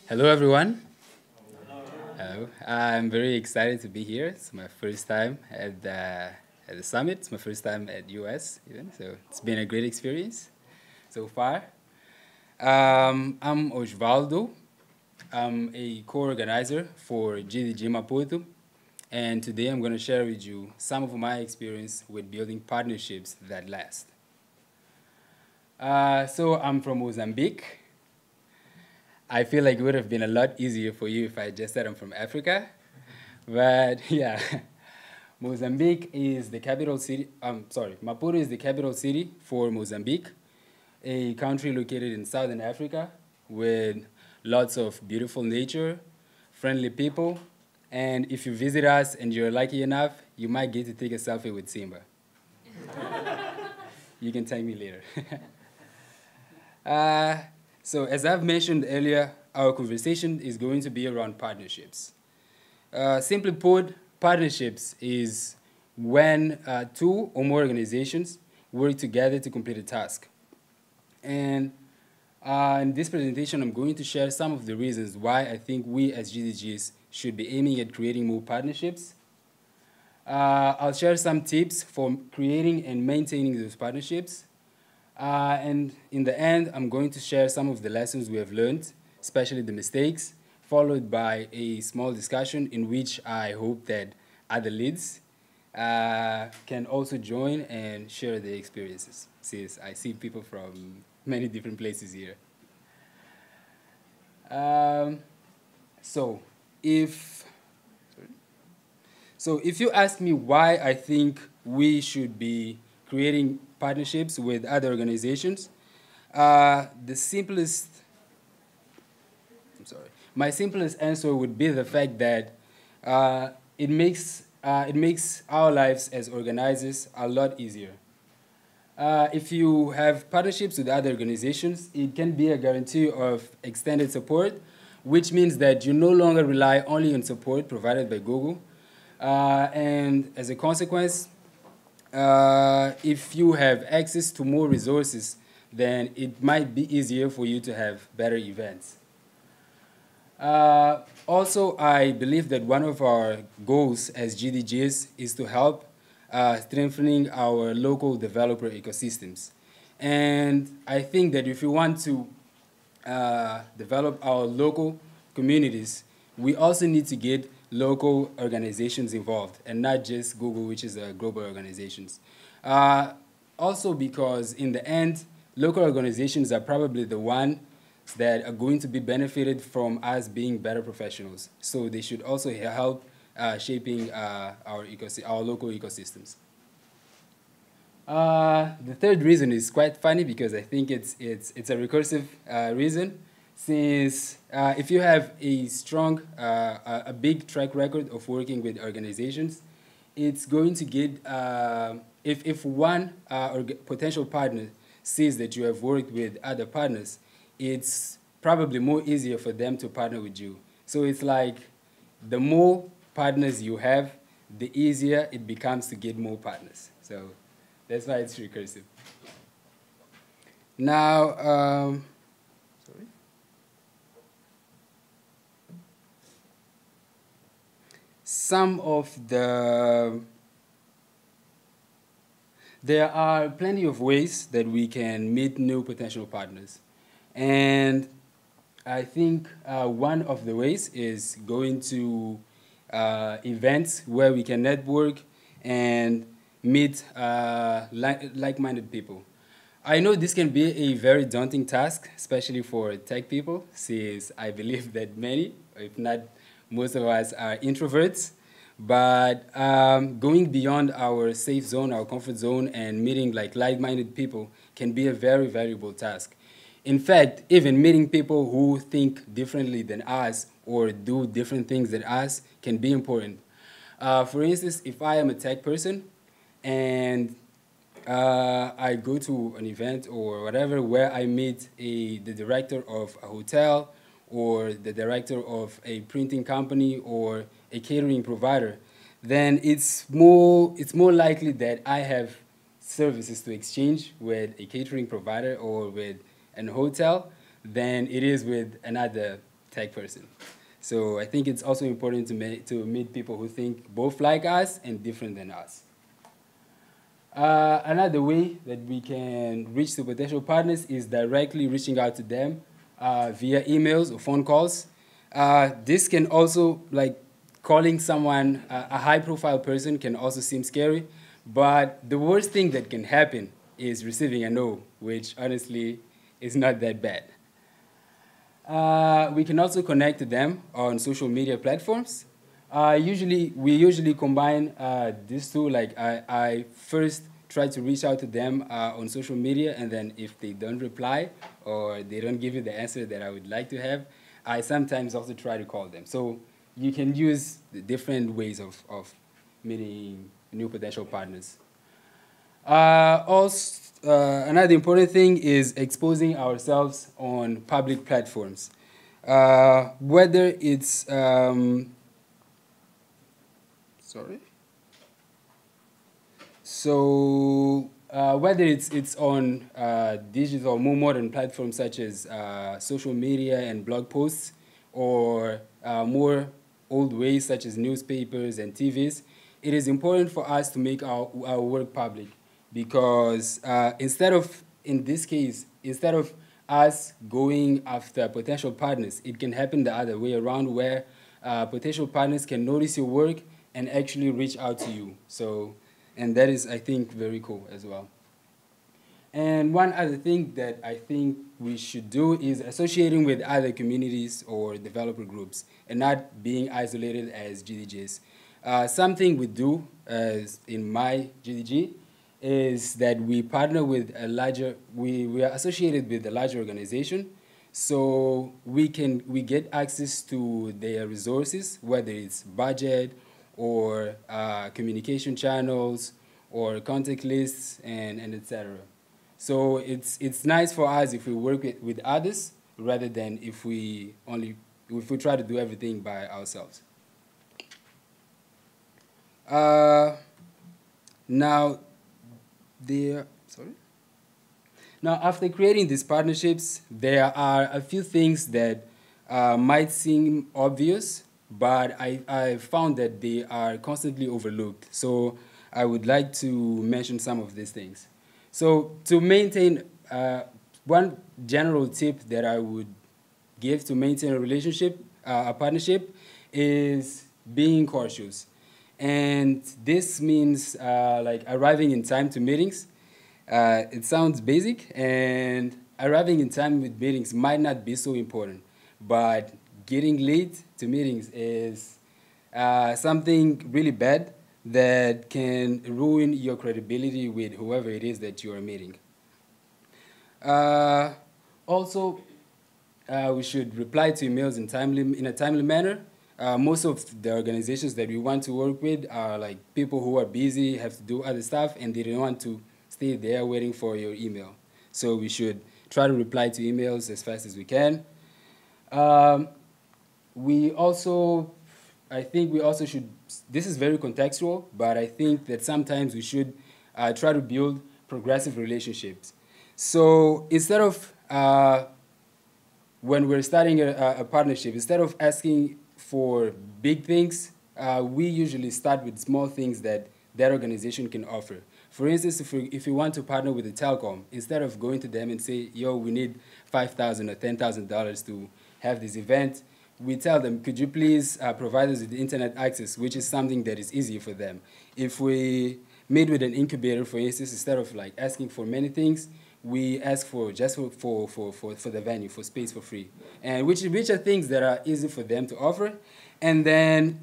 Hello, everyone. Hello. I'm very excited to be here. It's my first time at the summit. It's my first time at US, even. So it's been a great experience so far. I'm Osvaldo. I'm a co-organizer for GDG Maputo, and today I'm going to share with you some of my experience with building partnerships that last. So I'm from Mozambique. I feel like it would have been a lot easier for you if I just said I'm from Africa. But yeah, Mozambique is the capital city. Maputo is the capital city for Mozambique, a country located in southern Africa with lots of beautiful nature, friendly people, and if you visit us and you're lucky enough, you might get to take a selfie with Simba. You can thank me later. So as I've mentioned earlier, our conversation is going to be around partnerships. Simply put, partnerships is when two or more organizations work together to complete a task. And in this presentation, I'm going to share some of the reasons why I think we as GDGs should be aiming at creating more partnerships. I'll share some tips for creating and maintaining those partnerships. And in the end, I'm going to share some of the lessons we have learned, especially the mistakes, followed by a small discussion in which I hope that other leads can also join and share their experiences, since I see people from many different places here. So if you ask me why I think we should be creating partnerships with other organizations, my simplest answer would be the fact that it makes our lives as organizers a lot easier. If you have partnerships with other organizations, it can be a guarantee of extended support, which means that you no longer rely only on support provided by Google. And as a consequence, if you have access to more resources, then it might be easier for you to have better events. Also, I believe that one of our goals as GDGs is to help strengthening our local developer ecosystems. And I think that if we want to develop our local communities, we also need to get local organizations involved and not just Google, which is a global organizations. Also because in the end, local organizations are probably the ones that are going to be benefited from us being better professionals. So they should also help shaping our local ecosystems. The third reason is quite funny because I think it's a recursive reason. Since if you have a strong, a big track record of working with organizations, it's going to get, if one potential partner sees that you have worked with other partners, it's probably more easier for them to partner with you. So it's like the more partners you have, the easier it becomes to get more partners. So that's why it's recursive. Now, there are plenty of ways that we can meet new potential partners. And I think one of the ways is going to events where we can network and meet like-minded people. I know this can be a very daunting task, especially for tech people, since I believe that many, if not most of us, are introverts. But going beyond our safe zone, our comfort zone, and meeting like-minded people can be a very valuable task. In fact, even meeting people who think differently than us or do different things than us can be important. For instance, if I am a tech person and I go to an event or whatever where I meet the director of a hotel or the director of a printing company or a catering provider, then it's more likely that I have services to exchange with a catering provider or with a hotel than it is with another tech person. So I think it's also important to meet people who think both like us and different than us. Another way that we can reach the potential partners is directly reaching out to them via emails or phone calls. This can also, like calling someone, a high-profile person can also seem scary, but the worst thing that can happen is receiving a no, which honestly is not that bad. We can also connect to them on social media platforms. We usually combine these two. Like I first try to reach out to them on social media, and then if they don't reply or they don't give you the answer that I would like to have, I sometimes also try to call them. So you can use the different ways of meeting new potential partners. Another important thing is exposing ourselves on public platforms. Whether it's, whether it's on digital, more modern platforms such as social media and blog posts, or more old ways such as newspapers and TVs, it is important for us to make our work public, because in this case, instead of us going after potential partners, it can happen the other way around, where potential partners can notice your work and actually reach out to you. So, and that is, I think, very cool as well. And one other thing that I think we should do is associating with other communities or developer groups and not being isolated as GDGs. Something we do in my GDG is that we partner with we are associated with a larger organization, so we get access to their resources, whether it's budget or communication channels or contact lists and etc. So it's nice for us if we work with others rather than if we try to do everything by ourselves. Now, after creating these partnerships, there are a few things that might seem obvious, but I found that they are constantly overlooked. So I would like to mention some of these things. So to maintain, one general tip that I would give to maintain a relationship, a partnership, is being cautious. And this means like arriving in time to meetings. It sounds basic, and arriving in time with meetings might not be so important, but getting late to meetings is something really bad that can ruin your credibility with whoever it is that you are meeting. Also, we should reply to emails in a timely manner. Most of the organizations that we want to work with are like people who are busy, have to do other stuff, and they don't want to stay there waiting for your email. So we should try to reply to emails as fast as we can. I think we also should, this is very contextual, but I think that sometimes we should try to build progressive relationships. So instead of, when we're starting a partnership, instead of asking for big things, we usually start with small things that organization can offer. For instance, if we want to partner with a telecom, instead of going to them and say, yo, we need $5,000 or $10,000 to have this event, we tell them, could you please provide us with the internet access, which is something that is easy for them. If we meet with an incubator, for instance, instead of like asking for many things, we ask for just for the venue, for space for free, and which are things that are easy for them to offer. And then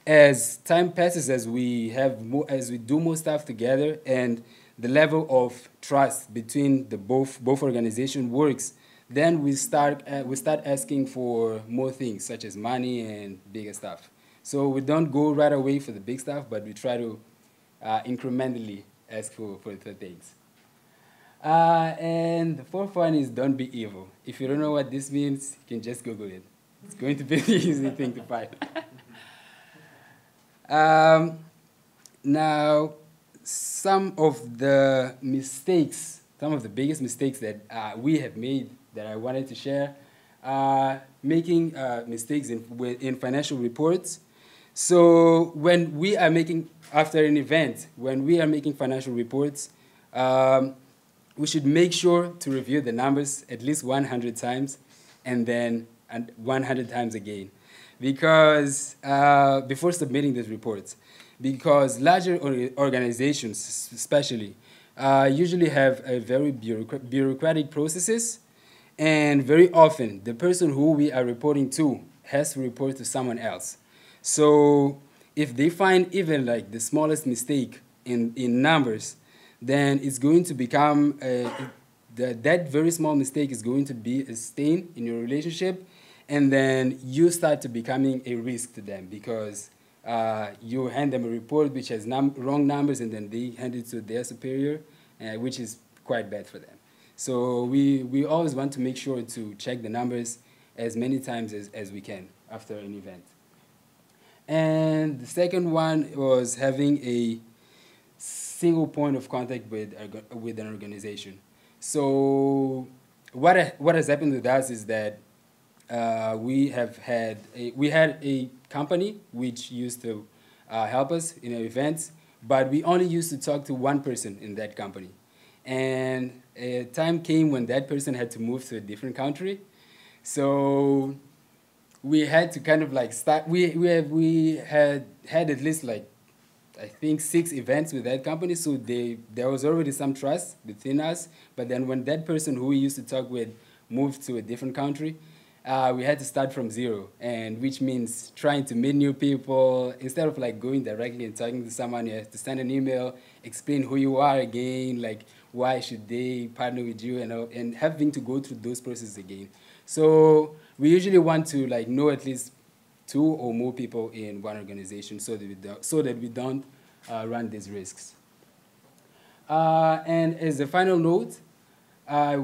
as time passes, as we do more stuff together, and the level of trust between the both organizations works, then we start asking for more things such as money and bigger stuff. So we don't go right away for the big stuff, but we try to incrementally ask for things. And the fourth one is don't be evil. If you don't know what this means, you can just Google it. It's going to be the easy thing to find. Now, some of the mistakes some of the biggest mistakes that we have made that I wanted to share. Making mistakes in financial reports. So when we are making, after an event, when we are making financial reports, we should make sure to review the numbers at least 100 times and then 100 times again. Because before submitting these reports, because larger organizations especially usually have a very bureaucratic processes, and very often the person who we are reporting to has to report to someone else. So if they find even like the smallest mistake in numbers, then it's going to become that very small mistake is going to be a stain in your relationship, and then you start to becoming a risk to them because you hand them a report which has wrong numbers, and then they hand it to their superior, which is quite bad for them. So we always want to make sure to check the numbers as many times as we can after an event. And the second one was having a single point of contact with an organization. So what has happened with us is that we had a company which used to help us in our events, but we only used to talk to one person in that company. And a time came when that person had to move to a different country. So we had to kind of like start, we had at least like, I think 6 events with that company, so there was already some trust between us. But then when that person who we used to talk with moved to a different country, we had to start from zero, and which means trying to meet new people. Instead of like going directly and talking to someone, you have to send an email, explain who you are again, like why should they partner with you, and having to go through those processes again. So we usually want to like know at least 2 or more people in one organization so that we don't run these risks. And as a final note, I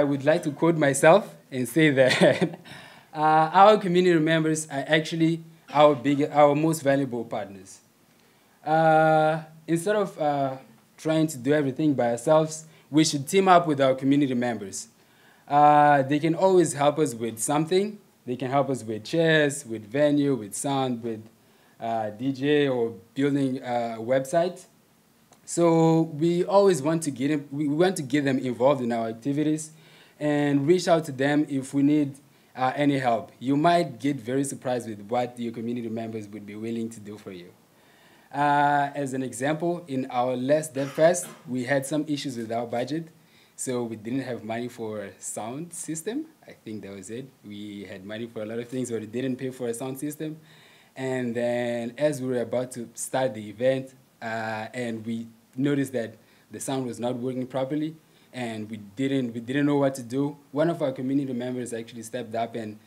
would like to quote myself and say that our community members are actually our most valuable partners. Instead of trying to do everything by ourselves, we should team up with our community members. They can always help us with something. They can help us with chairs, with venue, with sound, with DJ, or building a website. So we always want to get them involved in our activities and reach out to them if we need any help. You might get very surprised with what your community members would be willing to do for you. As an example, in our last Dev Fest, we had some issues with our budget. So we didn't have money for a sound system. I think that was it. We had money for a lot of things, but we didn't pay for a sound system. And then as we were about to start the event, and we noticed that the sound was not working properly, and we didn't know what to do, one of our community members actually stepped up, and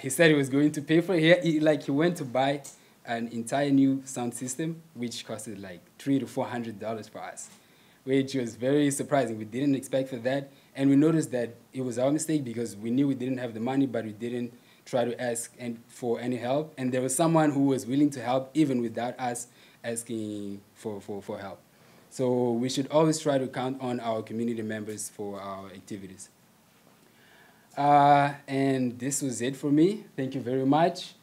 he said he was going to pay for it. He went to buy an entire new sound system, which costed like $300 to $400 for us, which was very surprising. We didn't expect for that. And we noticed that it was our mistake because we knew we didn't have the money, but we didn't try to ask for any help. And there was someone who was willing to help even without us asking for help. So we should always try to count on our community members for our activities. And this was it for me. Thank you very much.